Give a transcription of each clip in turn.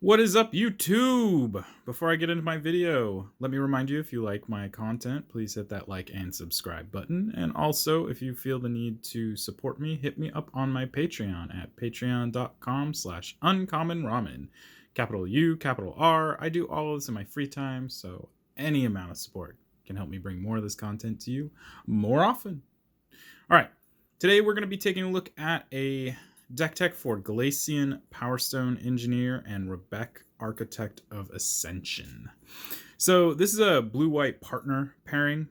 What is up, YouTube? Before I get into my video, let me remind you, if you like my content, please hit that like and subscribe button. And also, if you feel the need to support me, hit me up on my Patreon at patreon.com/uncommonramen. Capital U, capital R. I do all of this in my free time, so any amount of support can help me bring more of this content to you more often. All right, today we're going to be taking a look at a deck tech for Glacian, Power Stone Engineer, and Rebecc, Architect of Ascension. So this is a blue-white partner pairing.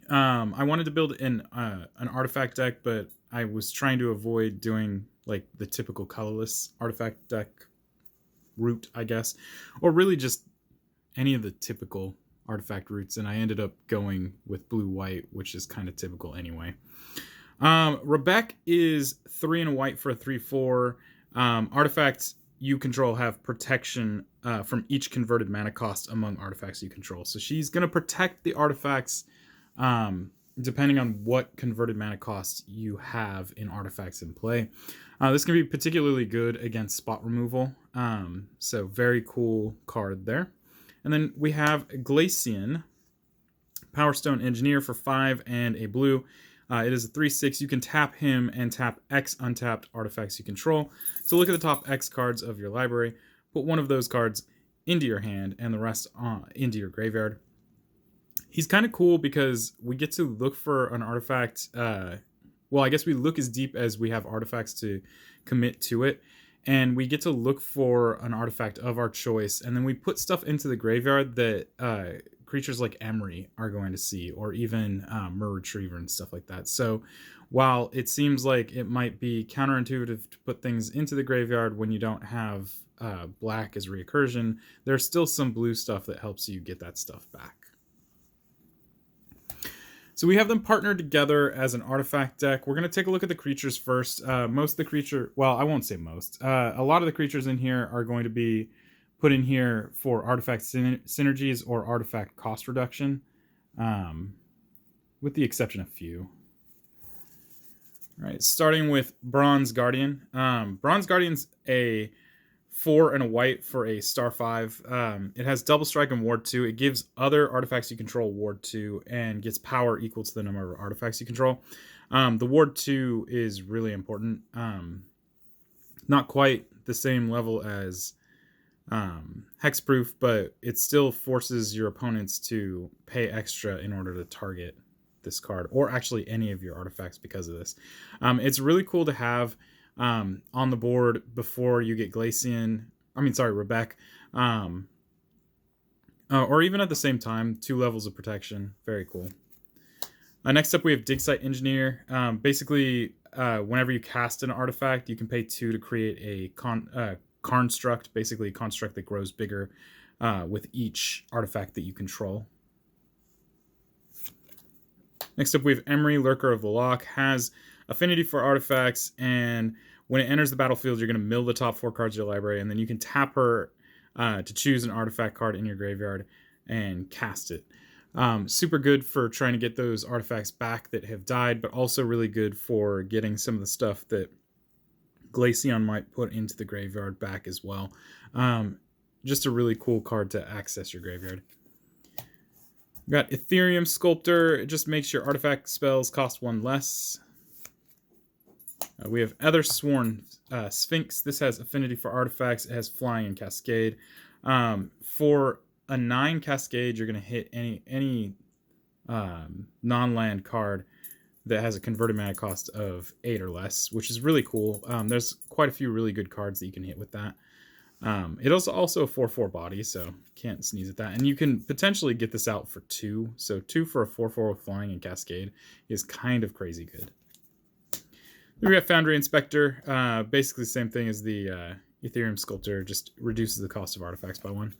I wanted to build an artifact deck, but I was trying to avoid doing like the typical colorless artifact deck route, I guess, or really just any of the typical artifact routes, and I ended up going with blue-white, which is kind of typical anyway. Rebecc is 3 and a white for a 3/4. Artifacts you control have protection from each converted mana cost among artifacts you control. So she's going to protect the artifacts depending on what converted mana cost you have in artifacts in play. This can be particularly good against spot removal. So very cool card there. And then we have Glacian, Power Stone Engineer for 5 and a blue. It is a 3/6. You can tap him and tap X untapped artifacts you control. So look at the top X cards of your library. Put one of those cards into your hand and the rest into your graveyard. He's kind of cool because we get to look for an artifact. Well, I guess we look as deep as we have artifacts to commit to it. And we get to look for an artifact of our choice. And then we put stuff into the graveyard that creatures like Emery are going to see, or even Mer Retriever and stuff like that. So while it seems like it might be counterintuitive to put things into the graveyard when you don't have black as recursion, there's still some blue stuff that helps you get that stuff back. So we have them partnered together as an artifact deck. We're going to take a look at the creatures first. Most of the creature, well, I won't say most. A lot of the creatures in here are going to be put in here for artifact synergies or artifact cost reduction, with the exception of a few. All right, starting with Bronze Guardian. Bronze Guardian's a 4 and a white for a star 5. It has double strike and ward 2. It gives other artifacts you control ward 2 and gets power equal to the number of artifacts you control. The ward 2 is really important. Not quite the same level as hexproof, but it still forces your opponents to pay extra in order to target this card, or actually any of your artifacts because of this. It's really cool to have on the board before you get Rebecc, or even at the same time. 2 levels of protection, very cool. Next up we have Digsite Engineer. Basically, whenever you cast an artifact, you can pay 2 to create a construct, basically a construct that grows bigger with each artifact that you control. Next up we have Emery, Lurker of the Loch. Has affinity for artifacts, and when it enters the battlefield, you're going to mill the top 4 cards of your library, and then you can tap her to choose an artifact card in your graveyard and cast it. Super good for trying to get those artifacts back that have died, but also really good for getting some of the stuff that Glacian might put into the graveyard back as well. Just a really cool card to access your graveyard. We've got Ethereum Sculptor. It just makes your artifact spells cost 1 less. We have Ether Sworn Sphinx. This has affinity for artifacts. It has flying and cascade. For a 9 cascade, you're going to hit any non-land card that has a converted mana cost of 8 or less, which is really cool. There's quite a few really good cards that you can hit with that. It also a 4/4 body, so can't sneeze at that. And you can potentially get this out for 2. So 2 for a 4/4 with flying and cascade is kind of crazy good. Then we have Foundry Inspector. Basically the same thing as the Ethereum Sculptor, just reduces the cost of artifacts by 1.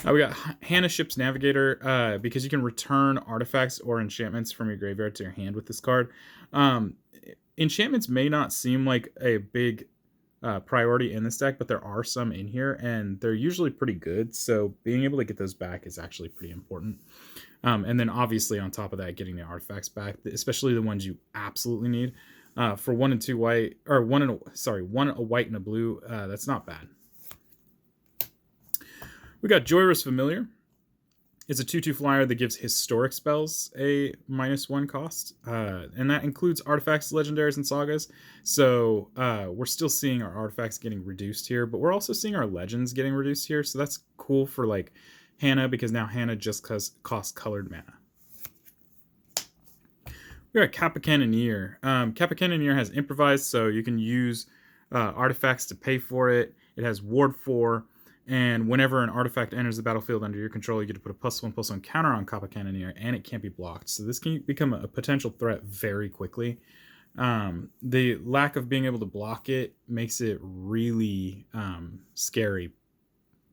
We got Hannah Ship's Navigator, because you can return artifacts or enchantments from your graveyard to your hand with this card. Enchantments may not seem like a big priority in this deck, but there are some in here, and they're usually pretty good, so being able to get those back is actually pretty important. And then obviously on top of that, getting the artifacts back, especially the ones you absolutely need. For 1 and 2 white, or 1 a white and a blue, that's not bad. We got Joyrus Familiar. It's a 2/2 flyer that gives historic spells a -1 cost, and that includes artifacts, legendaries, and sagas. So we're still seeing our artifacts getting reduced here, but we're also seeing our legends getting reduced here. So that's cool for like Hannah, because now Hannah just costs colored mana. We got Kappa Cannoneer. Kappa Cannoneer has improvised, so you can use artifacts to pay for it. It has Ward 4. And whenever an artifact enters the battlefield under your control, you get to put a +1/+1 counter on Kappa Cannoneer, and it can't be blocked. So this can become a potential threat very quickly. The lack of being able to block it makes it really scary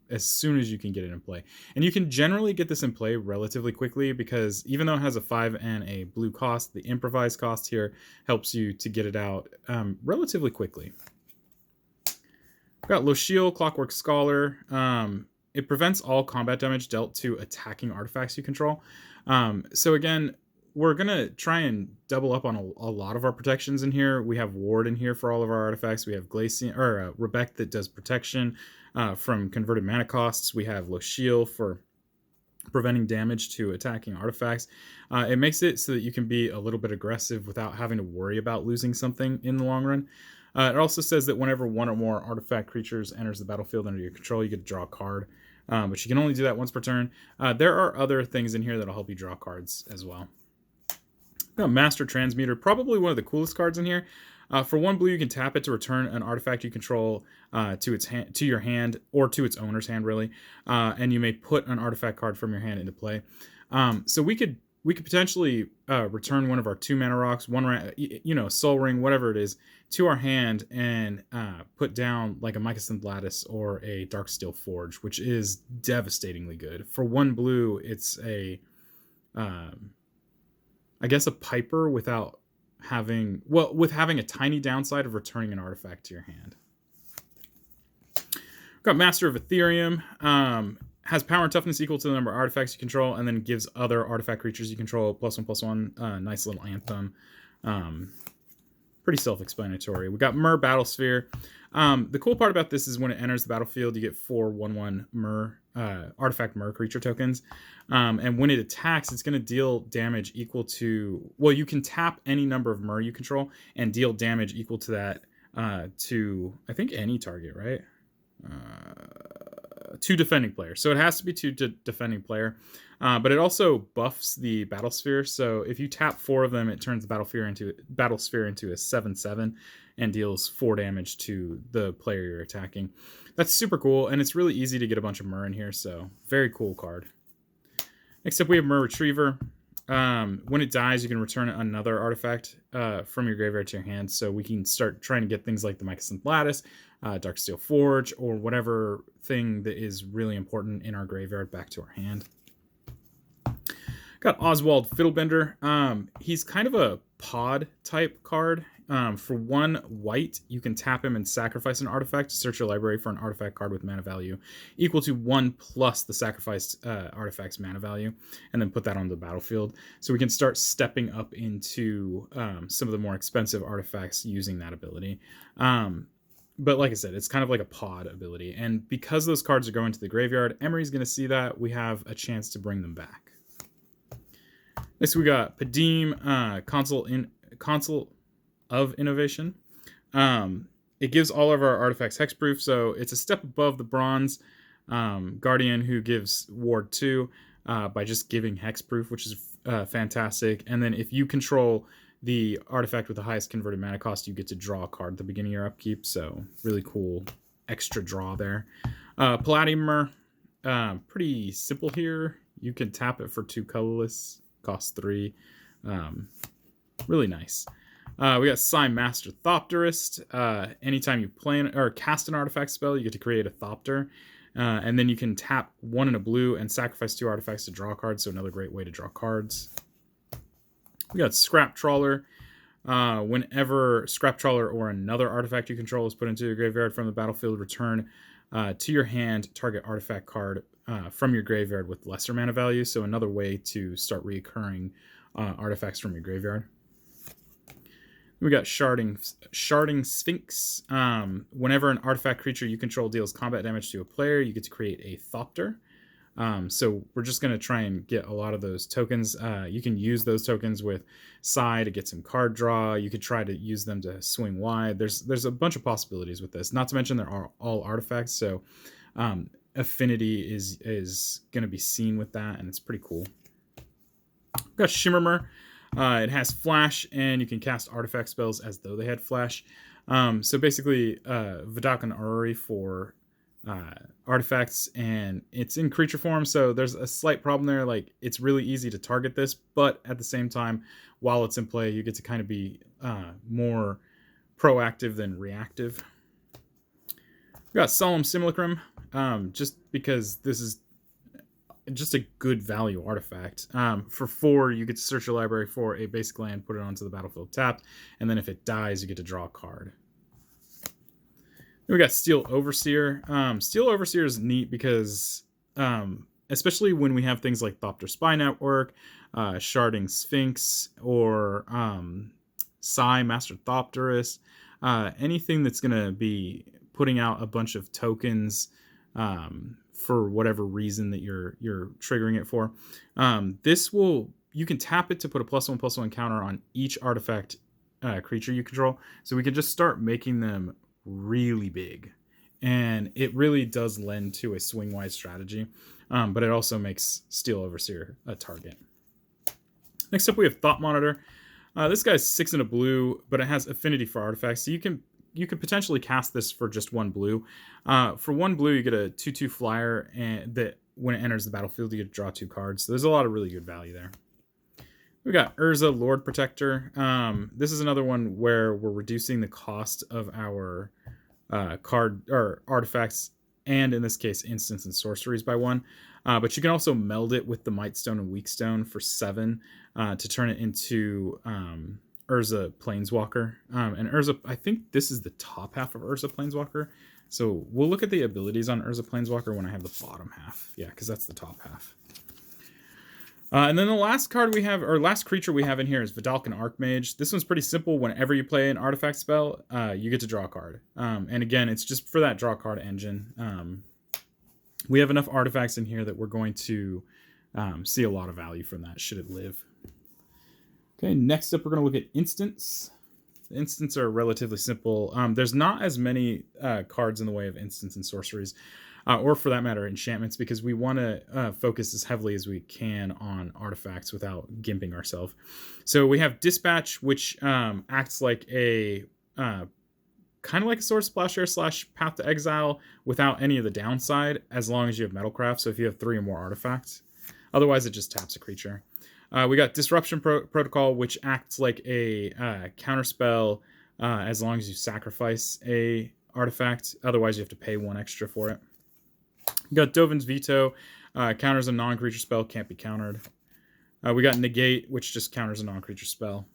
as soon as you can get it in play. And you can generally get this in play relatively quickly, because even though it has a 5 and a blue cost, the improvised cost here helps you to get it out relatively quickly. Got Lochiel, Clockwork Scholar. It prevents all combat damage dealt to attacking artifacts you control. So again, we're going to try and double up on a lot of our protections in here. We have Ward in here for all of our artifacts. We have Glacian, or Rebecc that does protection from converted mana costs. We have Lochiel for preventing damage to attacking artifacts. It makes it so that you can be a little bit aggressive without having to worry about losing something in the long run. It also says that whenever one or more artifact creatures enters the battlefield under your control, you get to draw a card. But you can only do that once per turn. There are other things in here that'll help you draw cards as well. Master Transmuter, probably one of the coolest cards in here. For 1 blue, you can tap it to return an artifact you control to your hand, or to its owner's hand, really. And you may put an artifact card from your hand into play. So we could potentially return one of our 2 mana rocks, Soul Ring, whatever it is, to our hand, and put down like a Mycosynth Lattice or a Darksteel Forge, which is devastatingly good. For 1 blue, it's I guess a Piper without having a tiny downside of returning an artifact to your hand. Got Master of Ethereum. Has power and toughness equal to the number of artifacts you control, and then gives other artifact creatures you control +1/+1. Nice little anthem. Pretty self-explanatory. We got Myr Battlesphere. The cool part about this is when it enters the battlefield, you get 4 1/1 Myr artifact Myr creature tokens. And when it attacks, it's going to deal damage equal to... Well, you can tap any number of Myr you control and deal damage equal to that to, I think, any target, right? 2 defending players. So it has to be 2 defending player. But it also buffs the Battlesphere. So if you tap 4 of them, it turns the Battlesphere into a 7/7 and deals 4 damage to the player you're attacking. That's super cool, and it's really easy to get a bunch of Myr in here, so very cool card. Next up, we have Myr Retriever. When it dies, you can return another artifact from your graveyard to your hand, so we can start trying to get things like the Mycosynth Lattice, Darksteel Forge, or whatever thing that is really important in our graveyard back to our hand. Got Oswald Fiddlebender. He's kind of a pod type card. For 1 white, you can tap him and sacrifice an artifact to search your library for an artifact card with mana value equal to 1 plus the sacrificed artifact's mana value, and then put that on the battlefield. So we can start stepping up into some of the more expensive artifacts using that ability. But like I said, it's kind of like a pod ability. And because those cards are going to the graveyard, Emery's going to see that. We have a chance to bring them back. Next, we got Padim, Console of Innovation. It gives all of our artifacts hexproof, so it's a step above the bronze Guardian, who gives Ward 2 by just giving hexproof, which is fantastic. And then if you control the artifact with the highest converted mana cost, you get to draw a card at the beginning of your upkeep, so really cool extra draw there. Palladium, pretty simple here. You can tap it for 2 colorless, cost 3. Really nice. We got Sign Master Thopterist. Anytime you play or cast an artifact spell, you get to create a Thopter. And then you can tap 1 in a blue and sacrifice 2 artifacts to draw cards, so another great way to draw cards. We got Scrap Trawler. Whenever Scrap Trawler or another artifact you control is put into your graveyard from the battlefield, return to your hand target artifact card from your graveyard with lesser mana value. So another way to start reoccurring artifacts from your graveyard. We got Sharding Sphinx. Whenever an artifact creature you control deals combat damage to a player, you get to create a Thopter. So we're just going to try and get a lot of those tokens. You can use those tokens with Sai to get some card draw. You could try to use them to swing wide. There's a bunch of possibilities with this. Not to mention they're all artifacts, so affinity is going to be seen with that, and it's pretty cool. We've got Shimmermer. It has flash, and you can cast artifact spells as though they had flash. So basically, Vidalcan Orrery for artifacts, and it's in creature form, so there's a slight problem there. Like, it's really easy to target this, but at the same time, while it's in play, you get to kind of be more proactive than reactive. We got Solemn Simulacrum, just because this is just a good value artifact. For 4, you get to search your library for a basic land, put it onto the battlefield tapped, and then if it dies, you get to draw a card. Then we got Steel Overseer. Steel Overseer is neat because, especially when we have things like Thopter Spy Network, Sharding Sphinx, or Sai Master Thopterist, anything that's going to be putting out a bunch of tokens for whatever reason that you're triggering it for. You can tap it to put a +1/+1 counter on each artifact creature you control. So we can just start making them really big, and it really does lend to a swing wide strategy, but it also makes Steel Overseer a target. Next up, we have Thought Monitor. This guy's 6 and a blue, but it has affinity for artifacts, so you can potentially cast this for just 1 blue. For 1 blue, you get a 2/2 flyer, and that when it enters the battlefield, you get to draw 2 cards. So there's a lot of really good value there. We got Urza, Lord Protector. This is another one where we're reducing the cost of our card or artifacts, and in this case, instants and sorceries by 1. But you can also meld it with the Mightstone and Weakstone for 7 to turn it into Urza Planeswalker. And Urza, I think this is the top half of Urza Planeswalker. So we'll look at the abilities on Urza Planeswalker when I have the bottom half. Yeah, because that's the top half. And then the last creature we have in here is Vidalcan Archmage. This one's pretty simple. Whenever you play an artifact spell, you get to draw a card. And again, it's just for that draw card engine. We have enough artifacts in here that we're going to see a lot of value from that, should it live. Okay, next up, we're going to look at instants. The instants are relatively simple. There's not as many cards in the way of instants and sorceries, or for that matter, enchantments, because we want to focus as heavily as we can on artifacts without gimping ourselves. So we have Dispatch, which acts like a kind of like a Sword Splasher / Path to Exile without any of the downside, as long as you have Metalcraft. So if you have 3 or more artifacts, otherwise it just taps a creature. We got Disruption Protocol, which acts like a counterspell as long as you sacrifice a artifact. Otherwise, you have to pay 1 extra for it. We got Dovin's Veto, counters a non-creature spell, can't be countered. We got Negate, which just counters a non-creature spell.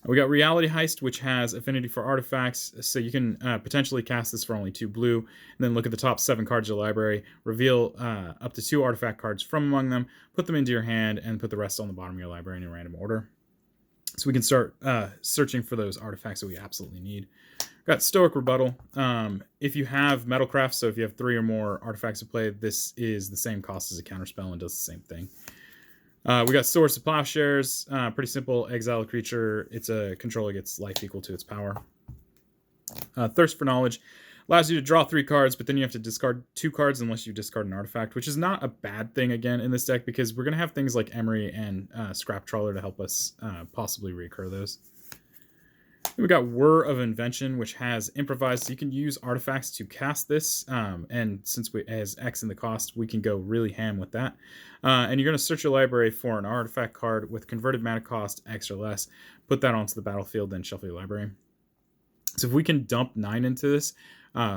We got Reality Heist, which has affinity for artifacts, so you can potentially cast this for only 2 blue, and then look at the top 7 cards of your library, reveal up to 2 artifact cards from among them, put them into your hand, and put the rest on the bottom of your library in a random order. So we can start searching for those artifacts that we absolutely need. Got Stoic Rebuttal. If you have Metalcraft, so if you have 3 or more artifacts to play, this is the same cost as a counterspell and does the same thing. We got Swords to Plowshares. Pretty simple. Exile a creature. It's a controller gets life equal to its power. Thirst for Knowledge allows you to draw 3 cards, but then you have to discard 2 cards unless you discard an artifact, which is not a bad thing again in this deck because we're going to have things like Emery and Scrap Trawler to help us possibly reoccur those. Then we got Whir of Invention, which has Improvise, so you can use artifacts to cast this, and since it has X in the cost, we can go really ham with that. And you're going to search your library for an artifact card with converted mana cost X or less, put that onto the battlefield, then shuffle your library. So if we can dump 9 into this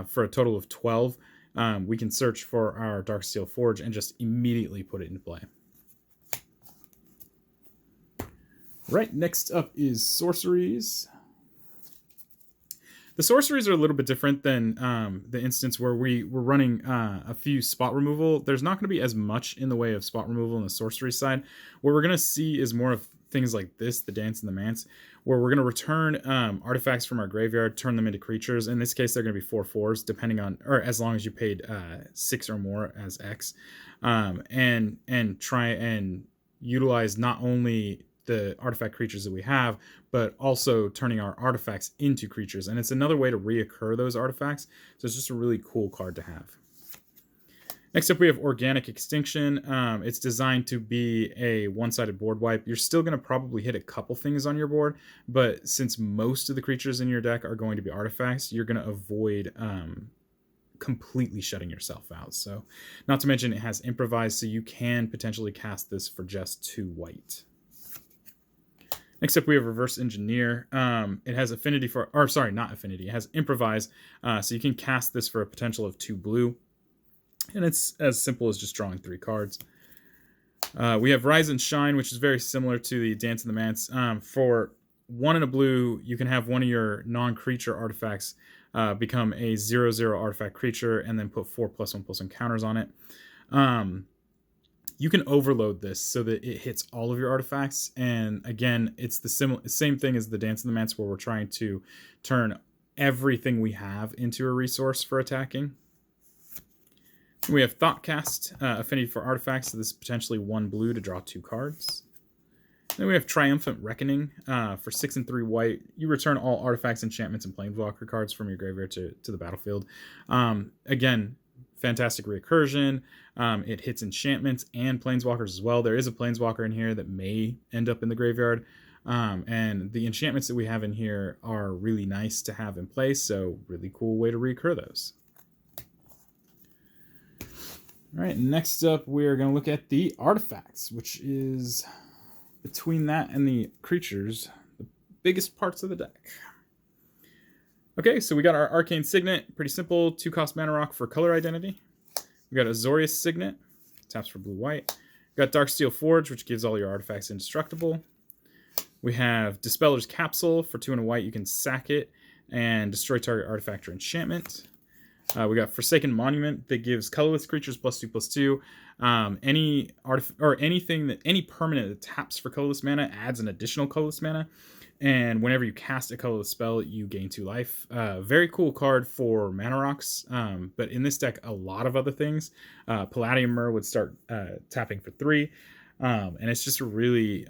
for a total of 12, we can search for our Darksteel Forge and just immediately put it into play. Right, next up is Sorceries. The sorceries are a little bit different than the instance where we're running a few spot removal. There's not going to be as much in the way of spot removal on the sorcery side. What we're going to see is more of things like this, the Dance and the Mance, where we're going to return artifacts from our graveyard, turn them into creatures. In this case, they're going to be 4/4s, depending on, or as long as you paid 6 or more as X, and try and utilize not only the artifact creatures that we have, but also turning our artifacts into creatures. And it's another way to reoccur those artifacts. So it's just a really cool card to have. Next up, we have Organic Extinction. It's designed to be a one-sided board wipe. You're still going to probably hit a couple things on your board, but since most of the creatures in your deck are going to be artifacts, you're going to avoid completely shutting yourself out. So, not to mention it has Improvise, so you can potentially cast this for just 2 white. Next up, we have Reverse Engineer. It has affinity for, or sorry, not affinity. It has Improvise, so you can cast this for a potential of 2 blue. And it's as simple as just drawing 3 cards. We have Rise and Shine, which is very similar to the Dance and the Mance. For 1 and a blue, you can have one of your non-creature artifacts become a 0/0 artifact creature and then put 4+1/+1 counters on it. You can overload this so that it hits all of your artifacts. And again, it's the same thing as the Dance and the Mance, where we're trying to turn everything we have into a resource for attacking. We have Thoughtcast, affinity for artifacts, so this is potentially 1 blue to draw 2 cards. Then we have Triumphant Reckoning. For 6 and 3 white, you return all artifacts, enchantments, and planeswalker cards from your graveyard to the battlefield. Again, fantastic recursion. It hits enchantments and planeswalkers as well. There is a planeswalker in here that may end up in the graveyard. And the enchantments that we have in here are really nice to have in place, so really cool way to recur those. All right, next up, we're going to look at the artifacts, which is, between that and the creatures, the biggest parts of the deck. Okay, so we got our Arcane Signet, pretty simple, 2-cost mana rock for color identity. We got Azorius Signet, taps for blue-white. We got Darksteel Forge, which gives all your artifacts indestructible. We have Dispeller's Capsule, for 2 and a white, you can sack it and destroy target artifact or enchantment. We got Forsaken Monument that gives colorless creatures +2/+2. Any permanent that taps for colorless mana adds an additional colorless mana, and whenever you cast a colorless spell, you gain 2 life. Very cool card for mana rocks, but in this deck, a lot of other things. Palladium Myrrh would start tapping for 3, and it's just a really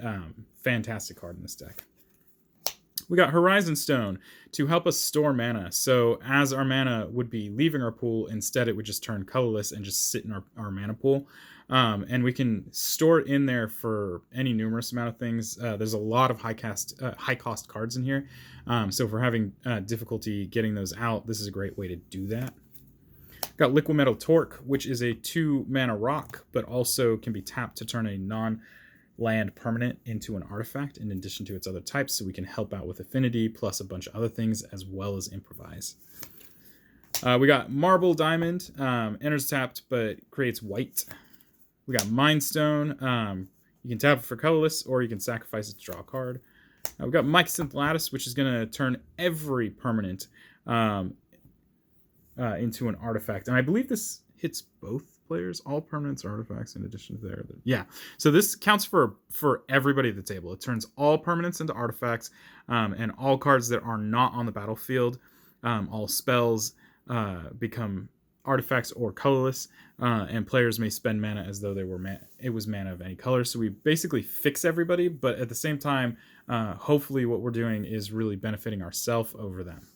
fantastic card in this deck. We got Horizon Stone to help us store mana. So as our mana would be leaving our pool, instead it would just turn colorless and just sit in our mana pool. And we can store it in there for any numerous amount of things. There's a lot of high cost cards in here. So if we're having difficulty getting those out, this is a great way to do that. Got Liquid Metal Torque, which is a 2 mana rock, but also can be tapped to turn a non-land permanent into an artifact in addition to its other types, so we can help out with affinity plus a bunch of other things as well as improvise. We got Marble Diamond, enters tapped but creates white. We got Mind Stone, you can tap it for colorless or you can sacrifice it to draw a card. We got Mycosynth Lattice, which is going to turn every permanent into an artifact, and I believe this hits both players, all permanents, artifacts, in addition to their... Yeah, so this counts for everybody at the table. It turns all permanents into artifacts, and all cards that are not on the battlefield, all spells become artifacts or colorless, and players may spend mana as though it was mana of any color. So we basically fix everybody, but at the same time, hopefully what we're doing is really benefiting ourselves over them.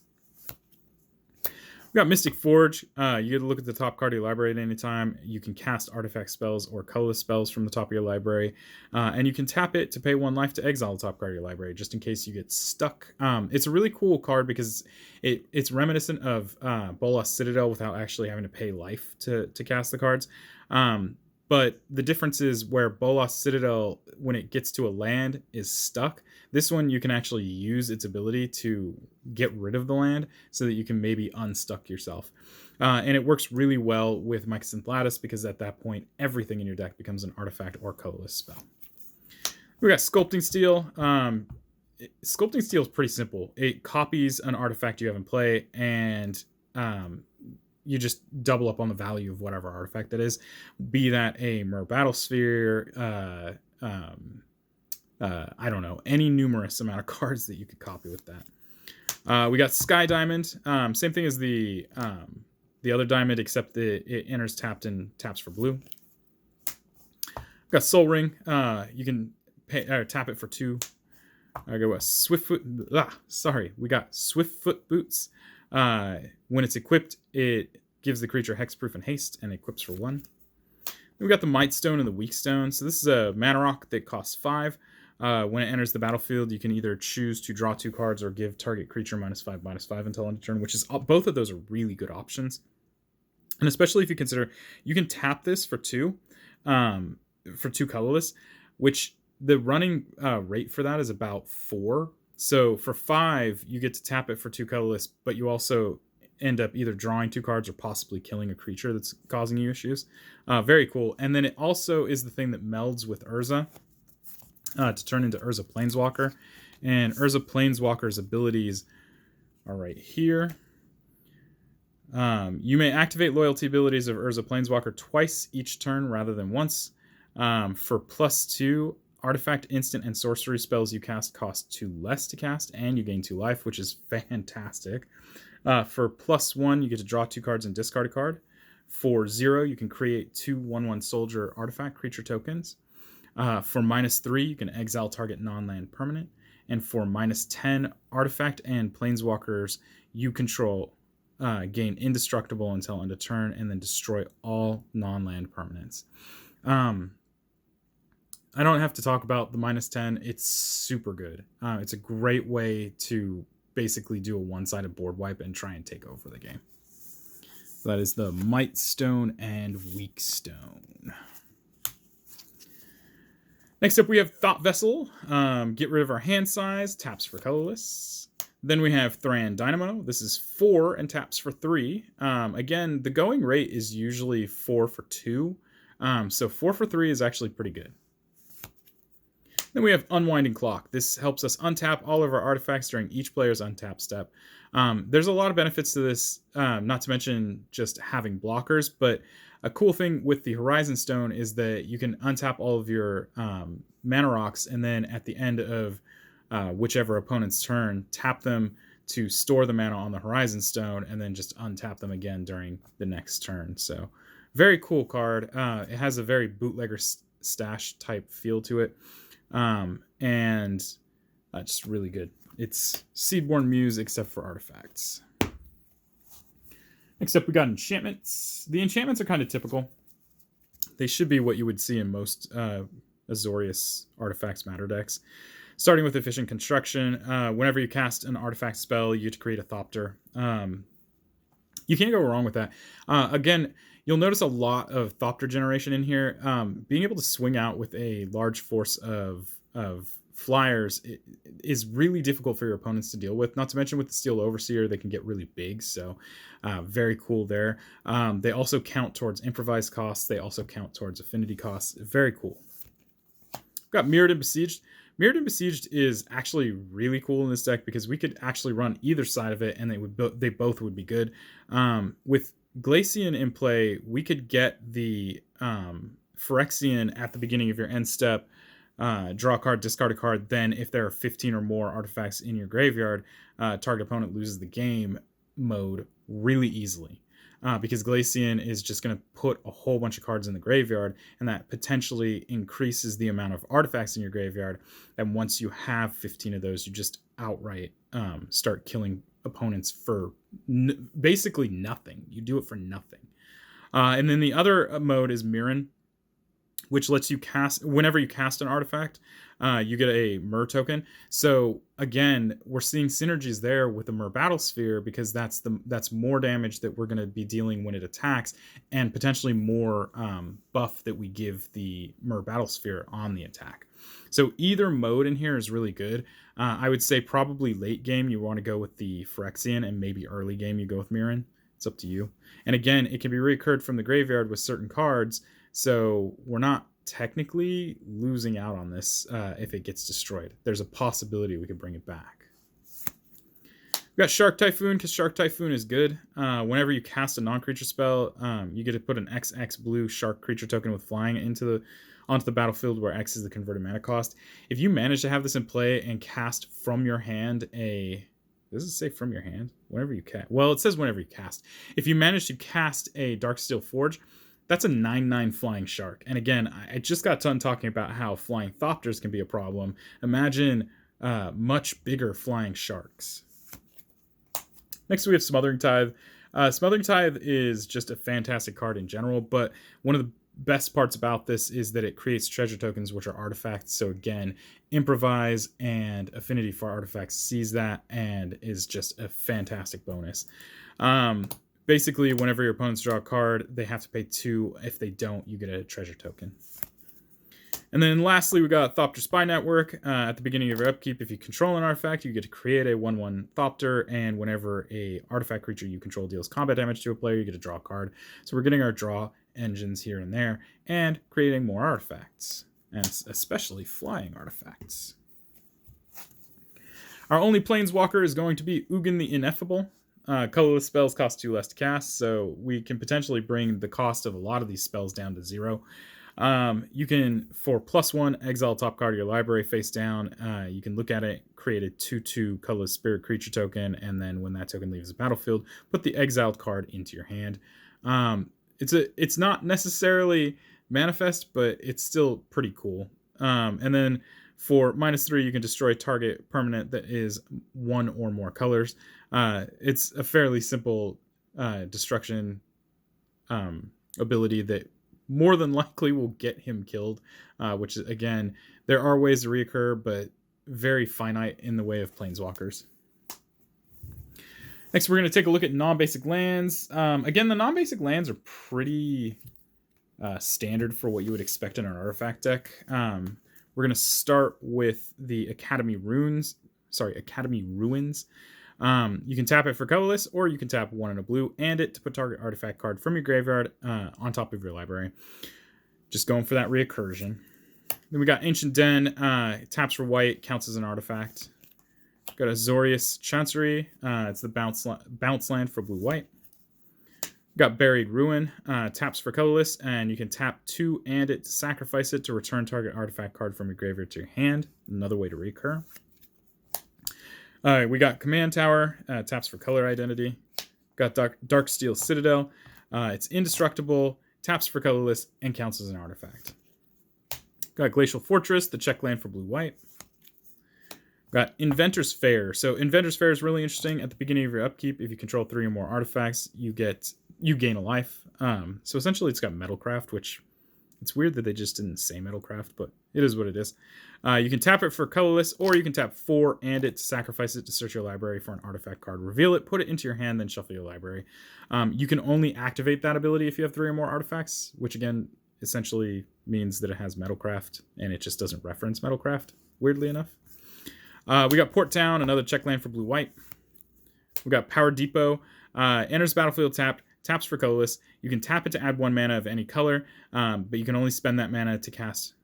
We got Mystic Forge. You get to look at the top card of your library at any time. You can cast artifact spells or colorless spells from the top of your library. And you can tap it to pay 1 life to exile the top card of your library, just in case you get stuck. It's a really cool card because it's reminiscent of Bolas Citadel without actually having to pay life to cast the cards. But the difference is where Bolas Citadel, when it gets to a land, is stuck. This one, you can actually use its ability to get rid of the land so that you can maybe unstuck yourself. And it works really well with Mycosynth Lattice because at that point, everything in your deck becomes an artifact or colorless spell. We got Sculpting Steel. Sculpting Steel is pretty simple. It copies an artifact you have in play and... you just double up on the value of whatever artifact that is, be that a Myr Battlesphere, I don't know, any numerous amount of cards that you could copy with that. We got Sky Diamond, same thing as the other diamond, except that it enters tapped and taps for blue. Got Soul Ring. You can tap it for 2. I go a Swiftfoot. We got Swiftfoot Boots. When it's equipped, it gives the creature hexproof and haste, and equips for 1. Then we got the Might Stone and the Weak Stone. So this is a mana rock that costs 5. When it enters the battlefield, you can either choose to draw 2 cards or give target creature -5/-5 until end of turn, which is both of those are really good options. And especially if you consider you can tap this for 2. For 2 colorless, which the running rate for that is about 4. So for 5, you get to tap it for 2 colorless, but you also end up either drawing 2 cards or possibly killing a creature that's causing you issues. Very cool. And then it also is the thing that melds with Urza to turn into Urza Planeswalker. And Urza Planeswalker's abilities are right here. You may activate loyalty abilities of Urza Planeswalker twice each turn rather than once. For +2, artifact, instant, and sorcery spells you cast cost 2 less to cast, and you gain 2 life, which is fantastic. For +1, you get to draw 2 cards and discard a card. For 0, you can create 2 1/1 soldier artifact creature tokens. For -3, you can exile target non-land permanent. And for -10, artifact and planeswalkers you control gain indestructible until end of turn, and then destroy all non-land permanents. I don't have to talk about the -10. It's super good. It's a great way to basically do a one-sided board wipe and try and take over the game. So that is the Might Stone and Weak Stone. Next up, we have Thought Vessel. Get rid of our hand size. Taps for colorless. Then we have Thran Dynamo. This is 4 and taps for 3. Again, the going rate is usually 4 for 2. So 4 for 3 is actually pretty good. Then we have Unwinding Clock. This helps us untap all of our artifacts during each player's untap step. There's a lot of benefits to this, not to mention just having blockers, but a cool thing with the Horizon Stone is that you can untap all of your mana rocks, and then at the end of whichever opponent's turn, tap them to store the mana on the Horizon Stone, and then just untap them again during the next turn. So very cool card. It has a very bootlegger stash type feel to it. And just really good. It's Seedborn Muse except for artifacts. Next up, we got enchantments. The enchantments are kind of typical. They should be what you would see in most Azorius Artifacts Matter decks. Starting with Efficient Construction, whenever you cast an artifact spell, you get to create a Thopter. You can't go wrong with that. Again, you'll notice a lot of Thopter generation in here. Being able to swing out with a large force of flyers is really difficult for your opponents to deal with. Not to mention with the Steel Overseer, they can get really big. So very cool there. They also count towards improvised costs. They also count towards affinity costs. Very cool. We've got Mirrored and Besieged. Mirrored and Besieged is actually really cool in this deck because we could actually run either side of it, and they both would be good. With Glacian in play, we could get the Phyrexian at the beginning of your end step, draw a card, discard a card. Then if there are 15 or more artifacts in your graveyard, target opponent loses the game mode really easily. Because Glacian is just going to put a whole bunch of cards in the graveyard, and that potentially increases the amount of artifacts in your graveyard. And once you have 15 of those, you just outright start killing opponents for basically nothing. You do it for nothing. And then the other mode is Mirren, which lets you cast, whenever you cast an artifact, you get a Myr token. So again, we're seeing synergies there with the Myr Battlesphere, because that's more damage that we're going to be dealing when it attacks, and potentially more buff that we give the Myr Battlesphere on the attack. So either mode in here is really good. I would say probably late game you want to go with the Phyrexian, and maybe early game you go with Mirren. It's up to you. And again, it can be recurred from the graveyard with certain cards, so we're not technically losing out on this if it gets destroyed. There's a possibility we could bring it back. We've We got Shark Typhoon because Shark Typhoon is good. Whenever you cast a non-creature spell, you get to put an XX blue shark creature token with flying onto the battlefield, where X is the converted mana cost. If you manage to have this in play and cast from your hand does it say from your hand? Whenever you cast. Well, it says whenever you cast. If you manage to cast a Darksteel Forge, that's a 9/9 flying shark. And again, I just got done talking about how flying Thopters can be a problem. Imagine much bigger flying sharks. Next, we have Smothering Tithe. Smothering Tithe is just a fantastic card in general, but one of the best parts about this is that it creates treasure tokens, which are artifacts. So again, Improvise and Affinity for Artifacts sees that and is just a fantastic bonus. Basically, whenever your opponents draw a card, they have to pay 2. If they don't, you get a treasure token. And then lastly, we got Thopter Spy Network. At the beginning of your upkeep, if you control an artifact, you get to create a 1/1 Thopter, and whenever a artifact creature you control deals combat damage to a player, you get to draw a card. So we're getting our draw engines here and there, and creating more artifacts, and especially flying artifacts. Our only Planeswalker is going to be Ugin the Ineffable. Colorless spells cost 2 less to cast, so we can potentially bring the cost of a lot of these spells down to 0. You can, for +1, exile top card of your library face down. You can look at it, create a 2/2 colorless spirit creature token, and then when that token leaves the battlefield, put the exiled card into your hand. It's not necessarily manifest, but it's still pretty cool. And then for -3, you can destroy target permanent that is 1 or more colors. It's a fairly simple destruction ability that more than likely will get him killed, which is, again, there are ways to reoccur, but very finite in the way of Planeswalkers. Next, we're going to take a look at non-basic lands. Again, the non-basic lands are pretty standard for what you would expect in an artifact deck. We're going to start with the Academy Ruins. You can tap it for colorless, or you can tap 1 and a blue and it to put target artifact card from your graveyard on top of your library. Just going for that reoccursion. Then we got Ancient Den. Taps for white, counts as an artifact. Got Azorius Chancery. It's the bounce land for blue-white. Got Buried Ruin. Taps for colorless, and you can tap 2 and it to sacrifice it to return target artifact card from your graveyard to your hand. Another way to recur. We got Command Tower, taps for color identity. Got Darksteel Citadel. It's indestructible, taps for colorless, and counts as an artifact. Got Glacial Fortress, the check land for blue-white. Got Inventor's Fair. So Inventor's Fair is really interesting. At the beginning of your upkeep, if you control 3 or more artifacts, you gain a life. So essentially, it's got Metalcraft, which it's weird that they just didn't say Metalcraft, but it is what it is. You can tap it for colorless, or you can tap 4 and it to sacrifice it to search your library for an artifact card. Reveal it, put it into your hand, then shuffle your library. You can only activate that ability if you have 3 or more artifacts, which again essentially means that it has Metalcraft, and it just doesn't reference Metalcraft, weirdly enough. We got Port Town, another check land for blue-white. We got Power Depot. Enters battlefield tapped. Taps for colorless. You can tap it to add 1 mana of any color, but you can only spend that mana to cast...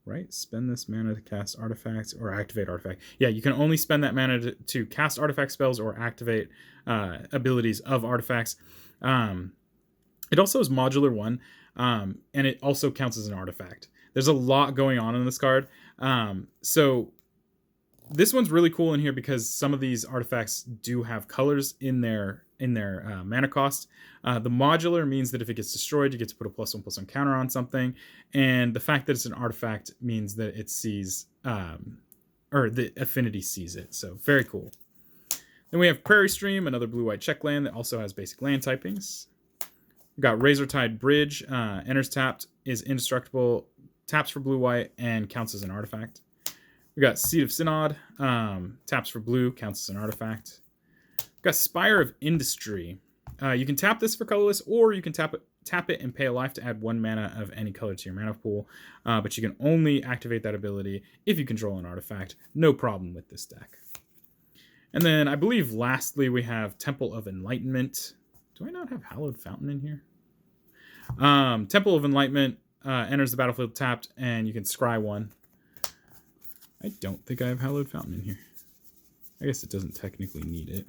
Right? Spend this mana to cast artifacts or activate artifact. Yeah, you can only spend that mana to cast artifact spells or activate abilities of artifacts. It also is modular 1, and it also counts as an artifact. There's a lot going on in this card. So this one's really cool in here because some of these artifacts do have colors in their mana cost. The modular means that if it gets destroyed, you get to put a +1/+1 counter on something, and the fact that it's an artifact means that it sees, or the affinity sees it. So very cool. Then we have Prairie Stream, another blue-white check land that also has basic land typings. We've got Razortide Bridge. Enters tapped, is indestructible, taps for blue-white, and counts as an artifact. We got Seed of Synod. Taps for blue, counts as an artifact. We've got Spire of Industry. You can tap this for colorless, or you can tap it and pay a life to add 1 mana of any color to your mana pool. But you can only activate that ability if you control an artifact. No problem with this deck. And then I believe lastly we have Temple of Enlightenment. Do I not have Hallowed Fountain in here? Temple of Enlightenment enters the battlefield tapped, and you can scry 1. I don't think I have Hallowed Fountain in here. I guess it doesn't technically need it.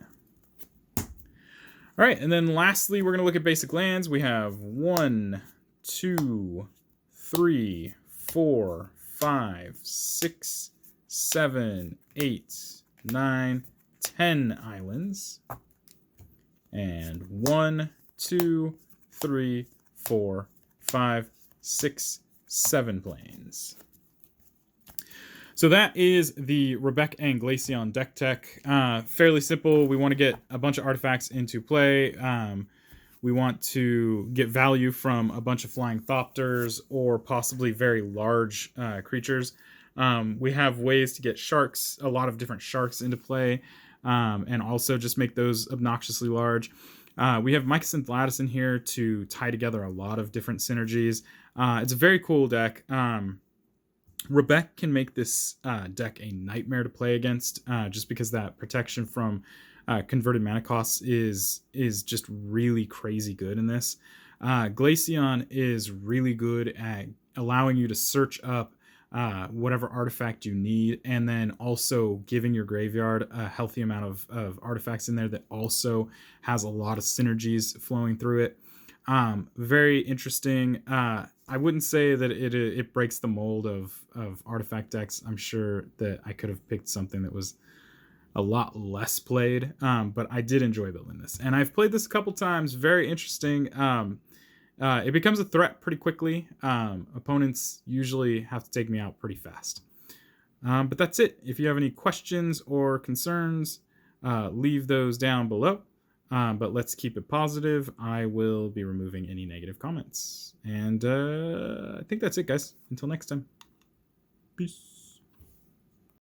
All right, and then lastly, we're going to look at basic lands. We have 1, 2, 3, 4, 5, 6, 7, 8, 9, 10 islands. And 1, 2, 3, 4, 5, 6, 7 planes. So that is the Rebecc and Glacian deck tech. Fairly simple. We want to get a bunch of artifacts into play. We want to get value from a bunch of flying thopters or possibly very large creatures. We have ways to get sharks, a lot of different sharks into play, and also just make those obnoxiously large. We have Mycosynth Lattice in here to tie together a lot of different synergies. It's a very cool deck. Rebecc can make this deck a nightmare to play against, just because that protection from converted mana costs is just really crazy good in this. Glacian is really good at allowing you to search up whatever artifact you need, and then also giving your graveyard a healthy amount of artifacts in there that also has a lot of synergies flowing through it. Very interesting. I wouldn't say that it breaks the mold of artifact decks. I'm sure that I could have picked something that was a lot less played, but I did enjoy building this, and I've played this a couple times. Very interesting. It becomes a threat pretty quickly. Opponents usually have to take me out pretty fast. But that's it. If you have any questions or concerns, leave those down below. But let's keep it positive. I will be removing any negative comments. And I think that's it, guys. Until next time. Peace.